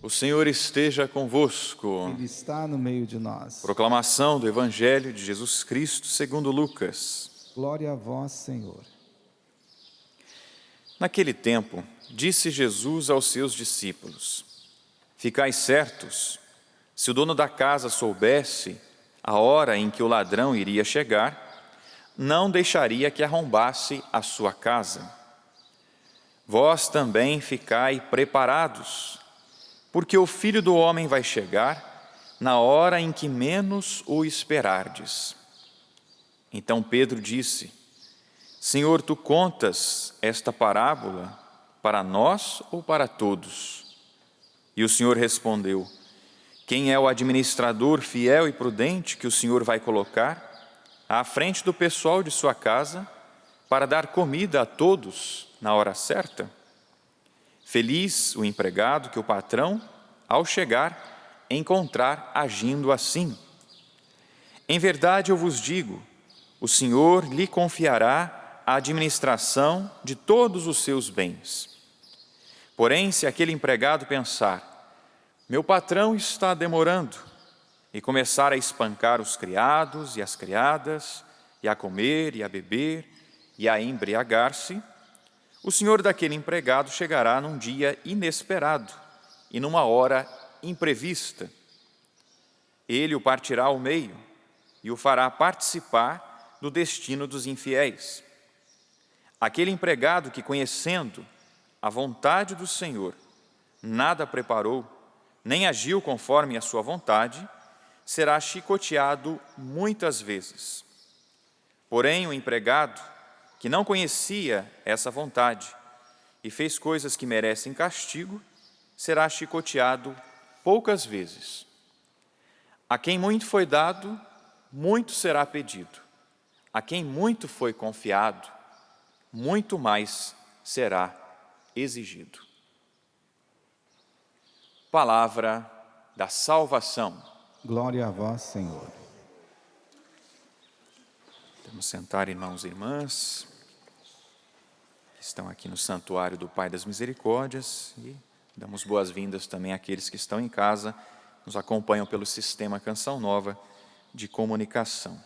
O Senhor esteja convosco. Ele está no meio de nós. Proclamação do Evangelho de Jesus Cristo segundo Lucas. Glória a vós, Senhor. Naquele tempo, disse Jesus aos seus discípulos: Ficai certos, se o dono da casa soubesse a hora em que o ladrão iria chegar, não deixaria que arrombasse a sua casa. Vós também ficai preparados, porque o Filho do Homem vai chegar na hora em que menos o esperardes. Então Pedro disse: Senhor, tu contas esta parábola para nós ou para todos? E o Senhor respondeu: Quem é o administrador fiel e prudente que o Senhor vai colocar à frente do pessoal de sua casa para dar comida a todos na hora certa? Feliz o empregado que o patrão, ao chegar, encontrar agindo assim. Em verdade eu vos digo, o Senhor lhe confiará a administração de todos os seus bens. Porém, se aquele empregado pensar: meu patrão está demorando, e começar a espancar os criados e as criadas, e a comer e a beber, e a embriagar-se, o senhor daquele empregado chegará num dia inesperado e numa hora imprevista. Ele o partirá ao meio e o fará participar do destino dos infiéis. Aquele empregado que, conhecendo a vontade do Senhor, nada preparou, nem agiu conforme a sua vontade, será chicoteado muitas vezes. Porém, o empregado que não conhecia essa vontade e fez coisas que merecem castigo, será chicoteado poucas vezes. A quem muito foi dado, muito será pedido. A quem muito foi confiado, muito mais será exigido. Palavra da salvação. Glória a vós, Senhor. Vamos sentar, irmãos e irmãs, que estão aqui no Santuário do Pai das Misericórdias, e damos boas-vindas também àqueles que estão em casa, nos acompanham pelo sistema Canção Nova de comunicação.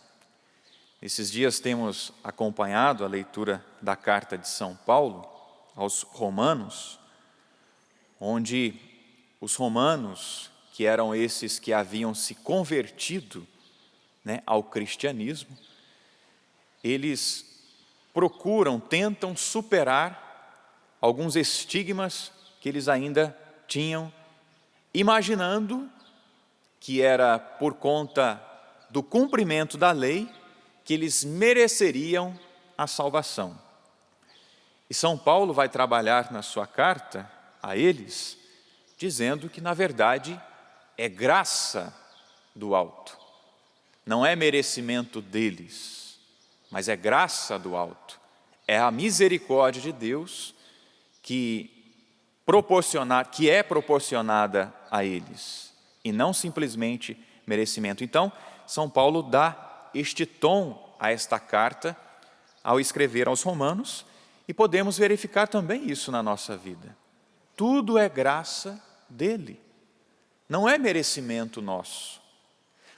Esses dias temos acompanhado a leitura da carta de São Paulo aos Romanos, onde os romanos, que eram esses que haviam se convertido, ao cristianismo, eles tentam superar alguns estigmas que eles ainda tinham, imaginando que era por conta do cumprimento da lei que eles mereceriam a salvação. E São Paulo vai trabalhar na sua carta a eles, dizendo que, na verdade, é graça do alto. Não é merecimento deles, mas é graça do alto. É a misericórdia de Deus que é proporcionada a eles, e não simplesmente merecimento. Então, São Paulo dá este tom a esta carta ao escrever aos Romanos, e podemos verificar também isso na nossa vida. Tudo é graça dele, não é merecimento nosso.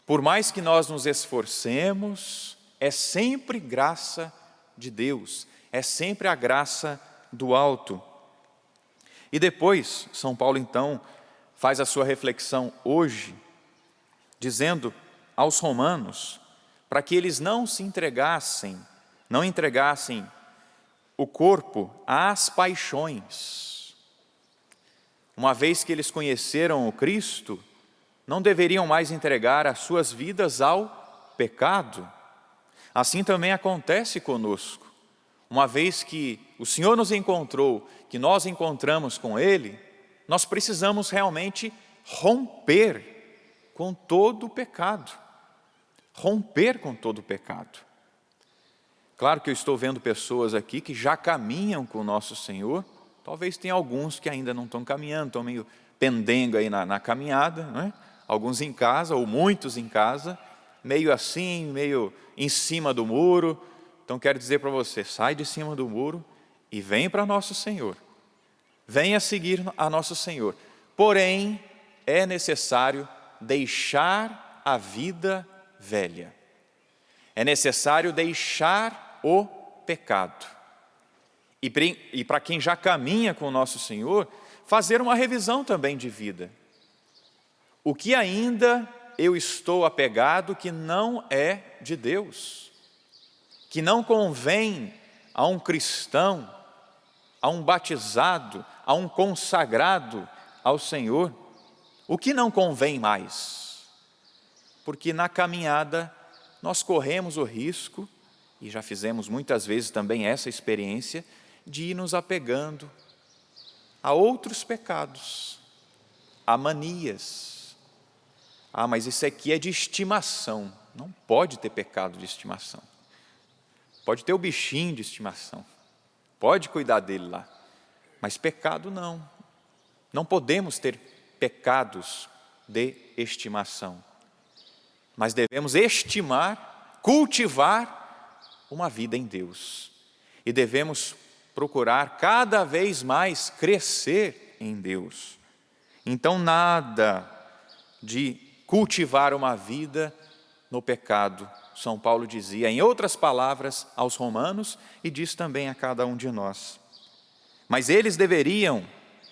Por mais que nós nos esforcemos, é sempre graça de Deus, é sempre a graça do alto. E depois, São Paulo então faz a sua reflexão hoje, dizendo aos romanos, para que eles não entregassem o corpo às paixões. Uma vez que eles conheceram o Cristo, não deveriam mais entregar as suas vidas ao pecado. Assim também acontece conosco. Uma vez que o Senhor nos encontrou, que nós encontramos com Ele, nós precisamos realmente romper com todo o pecado. Romper com todo o pecado. Claro que eu estou vendo pessoas aqui que já caminham com o nosso Senhor. Talvez tenha alguns que ainda não estão caminhando, estão meio pendengo aí na caminhada, não é? Alguns em casa, ou muitos em casa, meio assim, meio em cima do muro. Então quero dizer para você, sai de cima do muro e vem para nosso Senhor. Venha seguir a nosso Senhor. Porém, é necessário deixar a vida velha. É necessário deixar o pecado. E para quem já caminha com o nosso Senhor, fazer uma revisão também de vida. O que ainda eu estou apegado que não é de Deus, que não convém a um cristão, a um batizado, a um consagrado ao Senhor? O que não convém mais? Porque na caminhada nós corremos o risco, e já fizemos muitas vezes também essa experiência, de ir nos apegando a outros pecados, a manias. Mas isso aqui é de estimação. Não pode ter pecado de estimação. Pode ter o bichinho de estimação. Pode cuidar dele lá. Mas pecado não. Não podemos ter pecados de estimação. Mas devemos estimar, cultivar uma vida em Deus. E devemos procurar cada vez mais crescer em Deus. Então, nada de cultivar uma vida no pecado. São Paulo dizia, em outras palavras, aos romanos, e diz também a cada um de nós. Mas eles deveriam,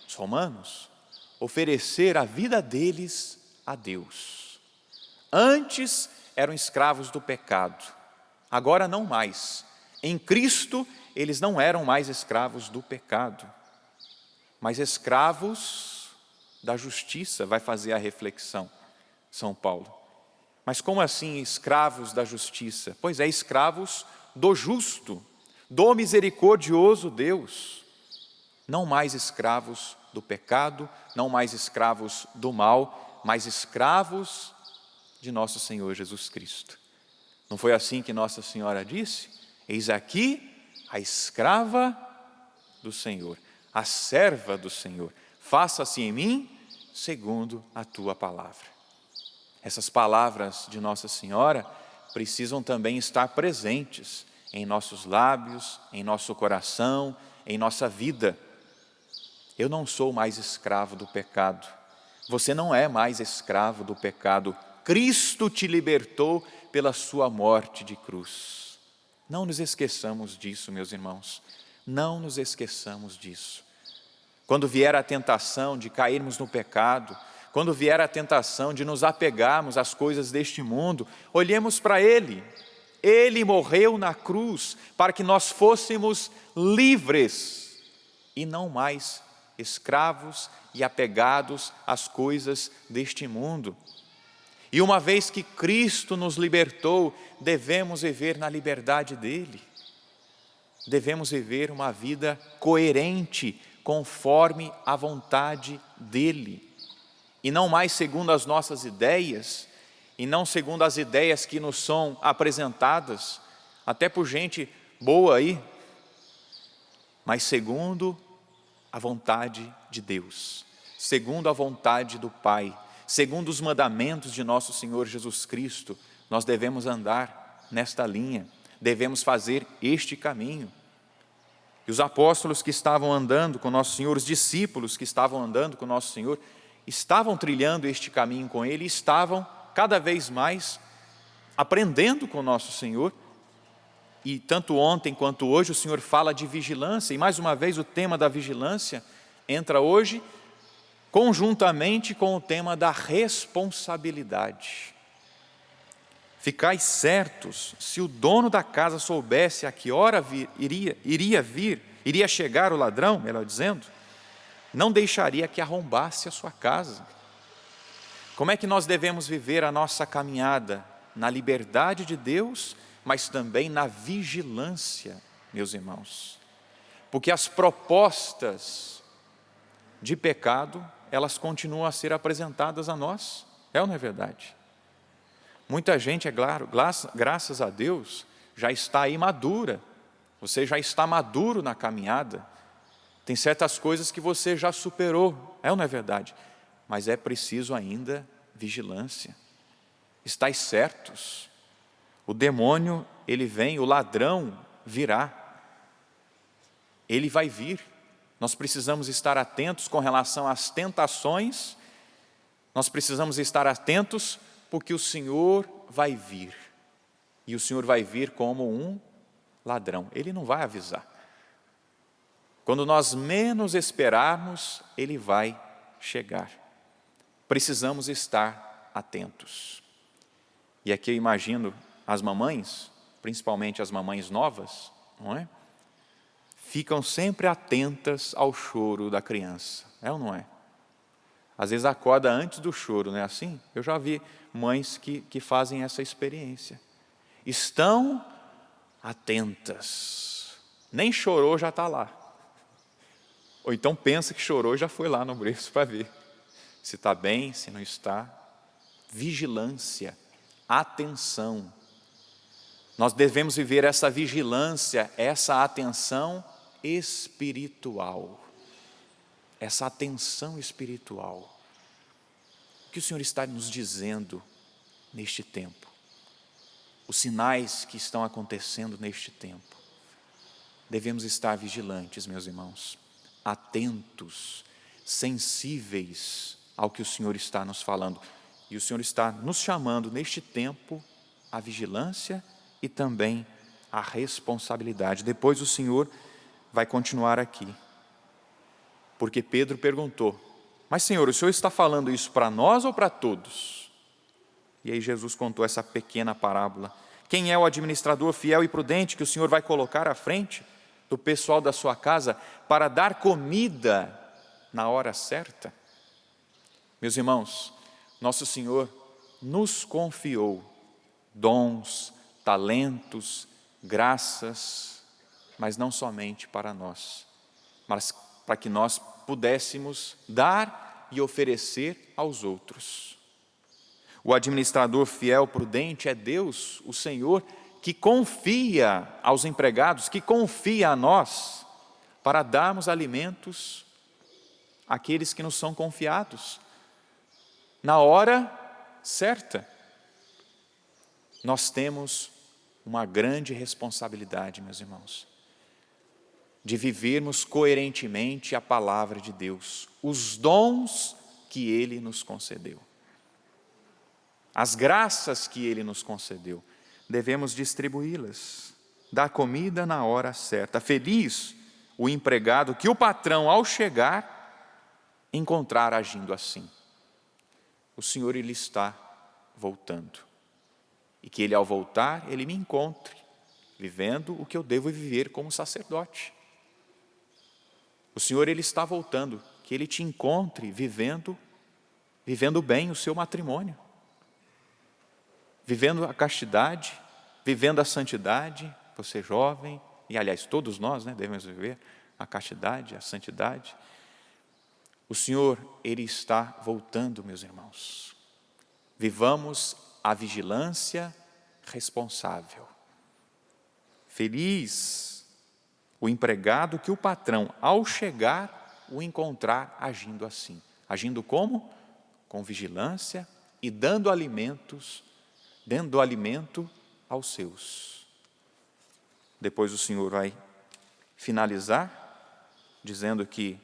os romanos, oferecer a vida deles a Deus. Antes eram escravos do pecado, agora não mais. Em Cristo, eles não eram mais escravos do pecado, mas escravos da justiça, vai fazer a reflexão São Paulo. Mas como assim escravos da justiça? Pois é, escravos do justo, do misericordioso Deus. Não mais escravos do pecado, não mais escravos do mal, mas escravos de nosso Senhor Jesus Cristo. Não foi assim que Nossa Senhora disse? Eis aqui a escrava do Senhor, a serva do Senhor. Faça-se em mim segundo a tua palavra. Essas palavras de Nossa Senhora precisam também estar presentes em nossos lábios, em nosso coração, em nossa vida. Eu não sou mais escravo do pecado. Você não é mais escravo do pecado. Cristo te libertou pela sua morte de cruz. Não nos esqueçamos disso, meus irmãos. Não nos esqueçamos disso. Quando vier a tentação de cairmos no pecado, quando vier a tentação de nos apegarmos às coisas deste mundo, olhemos para Ele. Ele morreu na cruz para que nós fôssemos livres e não mais escravos e apegados às coisas deste mundo. E uma vez que Cristo nos libertou, devemos viver na liberdade dEle. Devemos viver uma vida coerente, conforme a vontade dEle. E não mais segundo as nossas ideias, e não segundo as ideias que nos são apresentadas, até por gente boa aí, mas segundo a vontade de Deus, segundo a vontade do Pai, segundo os mandamentos de nosso Senhor Jesus Cristo. Nós devemos andar nesta linha, devemos fazer este caminho. E os apóstolos que estavam andando com nosso Senhor, os discípulos que estavam andando com nosso Senhor, estavam trilhando este caminho com Ele, estavam cada vez mais aprendendo com nosso Senhor. E tanto ontem quanto hoje o Senhor fala de vigilância, e mais uma vez o tema da vigilância entra hoje conjuntamente com o tema da responsabilidade. Ficai certos, se o dono da casa soubesse a que hora iria chegar o ladrão, melhor dizendo, não deixaria que arrombasse a sua casa. Como é que nós devemos viver a nossa caminhada? Na liberdade de Deus, mas também na vigilância, meus irmãos. Porque as propostas de pecado, elas continuam a ser apresentadas a nós. É ou não é verdade? Muita gente, é claro, graças a Deus, já está aí madura. Você já está maduro na caminhada. Tem certas coisas que você já superou. É ou não é verdade? Mas é preciso ainda vigilância. Estais certos. O demônio, ele vem, o ladrão virá. Ele vai vir. Nós precisamos estar atentos com relação às tentações Nós precisamos estar atentos porque o Senhor vai vir. E o Senhor vai vir como um ladrão. Ele não vai avisar. Quando nós menos esperarmos, Ele vai chegar. Precisamos estar atentos. E aqui eu imagino as mamães, principalmente as mamães novas, não é? Ficam sempre atentas ao choro da criança, é ou não é? Às vezes acorda antes do choro, não é assim? Eu já vi mães que fazem essa experiência. Estão atentas. Nem chorou, já está lá. Ou então pensa que chorou, já foi lá no berço para ver se está bem, se não está. Vigilância, atenção. Nós devemos viver essa vigilância, essa atenção espiritual. Essa atenção espiritual. O que o Senhor está nos dizendo neste tempo? Os sinais que estão acontecendo neste tempo. Devemos estar vigilantes, meus irmãos, atentos, sensíveis ao que o Senhor está nos falando. E o Senhor está nos chamando neste tempo à vigilância e também à responsabilidade. Depois o Senhor vai continuar aqui. Porque Pedro perguntou, mas Senhor, o Senhor está falando isso para nós ou para todos? E aí Jesus contou essa pequena parábola. Quem é o administrador fiel e prudente que o Senhor vai colocar à frente do pessoal da sua casa para dar comida na hora certa? Meus irmãos, nosso Senhor nos confiou dons, talentos, graças, mas não somente para nós, mas para que nós pudéssemos dar e oferecer aos outros. O administrador fiel, prudente é Deus, o Senhor, que confia aos empregados, que confia a nós, para darmos alimentos àqueles que nos são confiados, na hora certa. Nós temos uma grande responsabilidade, meus irmãos, de vivermos coerentemente a palavra de Deus, os dons que Ele nos concedeu, as graças que Ele nos concedeu, devemos distribuí-las, dar comida na hora certa. Feliz o empregado que o patrão, ao chegar, encontrar agindo assim. O Senhor, Ele está voltando, e que Ele, ao voltar, Ele me encontre, vivendo o que eu devo viver como sacerdote. O Senhor, Ele está voltando, que Ele te encontre vivendo bem o seu matrimônio, vivendo a castidade, vivendo a santidade, você jovem, e aliás todos nós devemos viver a castidade, a santidade. O Senhor, Ele está voltando, meus irmãos. Vivamos a vigilância responsável. Feliz o empregado que o patrão, ao chegar, o encontrar agindo assim. Agindo como? Com vigilância e dando alimento aos seus. Depois o Senhor vai finalizar dizendo que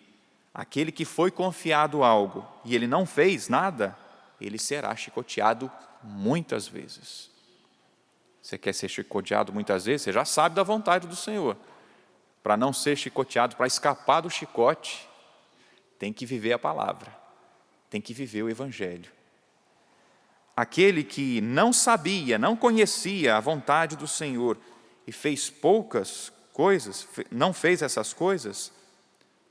aquele que foi confiado algo e ele não fez nada, ele será chicoteado muitas vezes. Você quer ser chicoteado muitas vezes? Você já sabe da vontade do Senhor. Para não ser chicoteado, para escapar do chicote, tem que viver a palavra, tem que viver o Evangelho. Aquele que não sabia, não conhecia a vontade do Senhor e fez poucas coisas, não fez essas coisas,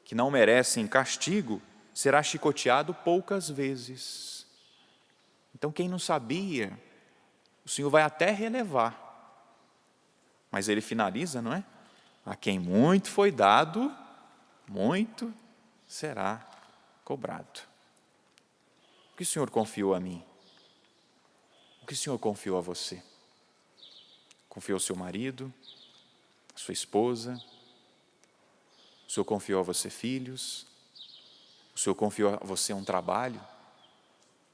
que não merecem castigo, será chicoteado poucas vezes. Então quem não sabia, o Senhor vai até relevar. Mas Ele finaliza, não é? A quem muito foi dado, muito será cobrado. O que o Senhor confiou a mim? O que o Senhor confiou a você? Confiou ao seu marido, a sua esposa? O Senhor confiou a você filhos? O Senhor confiou a você um trabalho?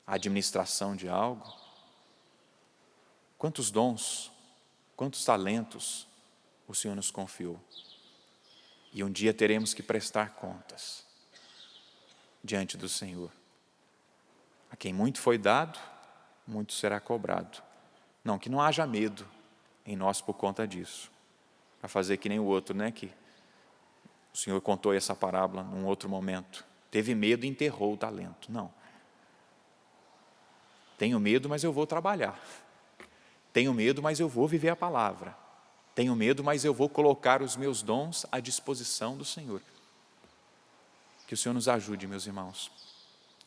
A administração de algo? Quantos dons, quantos talentos o Senhor nos confiou? E um dia teremos que prestar contas diante do Senhor. quem muito foi dado, muito será cobrado. Não, que não haja medo em nós por conta disso. Para fazer que nem o outro, né? Que o Senhor contou essa parábola num outro momento. Teve medo e enterrou o talento. Não. Tenho medo, mas eu vou trabalhar. Tenho medo, mas eu vou viver a palavra. Tenho medo, mas eu vou colocar os meus dons à disposição do Senhor. Que o Senhor nos ajude, meus irmãos,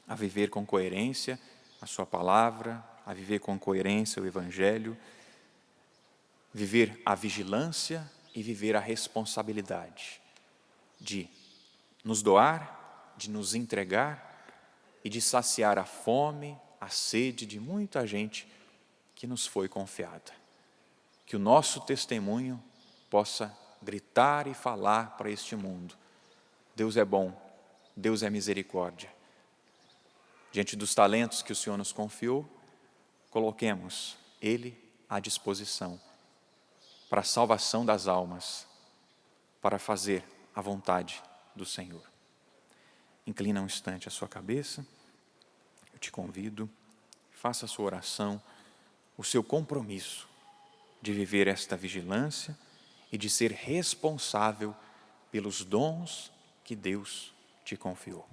a viver com coerência a sua palavra, a viver com coerência o Evangelho, viver a vigilância e viver a responsabilidade de nos doar, de nos entregar e de saciar a fome, a sede de muita gente que nos foi confiada. Que o nosso testemunho possa gritar e falar para este mundo: Deus é bom, Deus é misericórdia. Diante dos talentos que o Senhor nos confiou, coloquemos Ele à disposição para a salvação das almas, para fazer a vontade do Senhor. Inclina um instante a sua cabeça, eu te convido, faça a sua oração, o seu compromisso de viver esta vigilância e de ser responsável pelos dons que Deus te confiou.